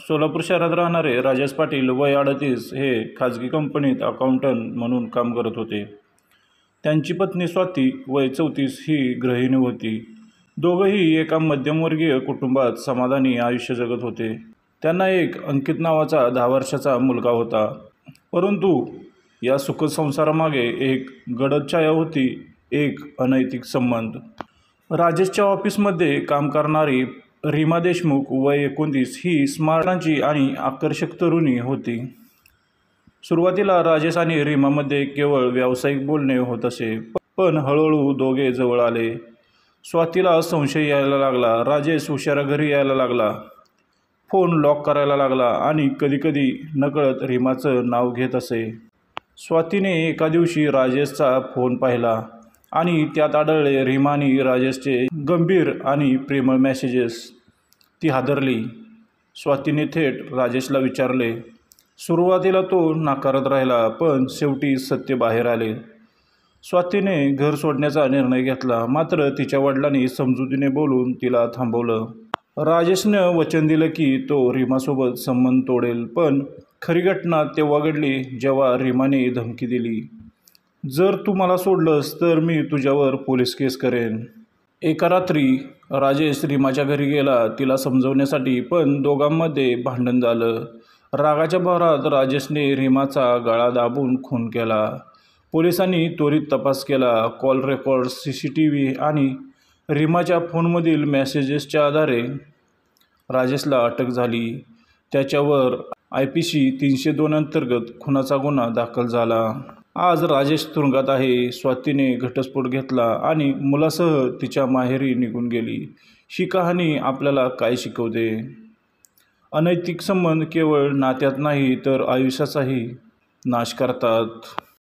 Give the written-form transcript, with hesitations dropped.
सोलापूर शहरात राहणारे राजेश पाटील वय 38 हे खाजगी कंपनीत अकाउंटंट म्हणून काम करत होते। त्यांची पत्नी स्वाती वय 34 ही गृहिणी होती। दोघंही एका मध्यमवर्गीय कुटुंबात समाधानी आयुष्य जगत होते। त्यांना एक अंकित नावाचा 10 वर्षाचा मुलगा होता। परंतु या सुखसंसारामागे एक गडद छाया होती, एक अनैतिक संबंध। राजेशच्या ऑफिसमध्ये काम करणारी रीमा देशमुख वय 19 ही स्मार्ट आणि आकर्षक तरुणी होती। सुरुवातीला राजेश आणि रीमामध्ये केवळ व्यावसायिक बोलणे होत असे, पण हळूहळू दोघे जवळ आले। स्वातीला संशय यायला लागला, राजेश उशिरा घरी यायला लागला, फोन लॉक करायला लागला आणि कधीकधी नकळत रीमाचं नाव घेत असे। स्वातीने एका दिवशी राजेशचा फोन पाहिला आणि त्यात आढळले रीमा आणि राजेशचे गंभीर आणि प्रेमळ मेसेजेस। ती हादरली। स्वातीने थेट राजेशला विचारले। सुरुवातीला तो नाकारत राहिला, पण शेवटी सत्य बाहेर आले। स्वातीने घर सोडण्याचा निर्णय घेतला, मात्र तिच्या वडिलांनी समजुतीने बोलून तिला थांबवलं। राजेशनं वचन दिलं की तो रीमासोबत संबंध तोडेल, पण खरी घटना तेव्हा घडली जेव्हा रीमाने धमकी दिली, जर तू मला सोडलंस तर मी तुझ्यावर पोलीस केस करेन। एका रात्री राजेश रीमाच्या घरी गेला तिला समजवण्यासाठी, पण दोघांमध्ये भांडण झालं। रागाच्या भरात राजेशने रीमाचा गळा दाबून खून केला। पोलिसांनी त्वरित तपास केला। कॉल रेकॉर्ड, CCTV आणि रीमाच्या फोनमधील मेसेजेसच्या आधारे राजेशला अटक झाली। त्याच्यावर IPC 302 अंतर्गत खुनाचा गुन्हा दाखल झाला। आज राजेश तुरुंगात आहे। स्वातीने घटस्फोट घेतला आणि मुलासह तिच्या माहेरी निघून गेली। ही कहाणी आपल्याला काय शिकवते? अनैतिक संबंध केवळ नात्यात नाही तर आयुष्याचाही नाश करतात।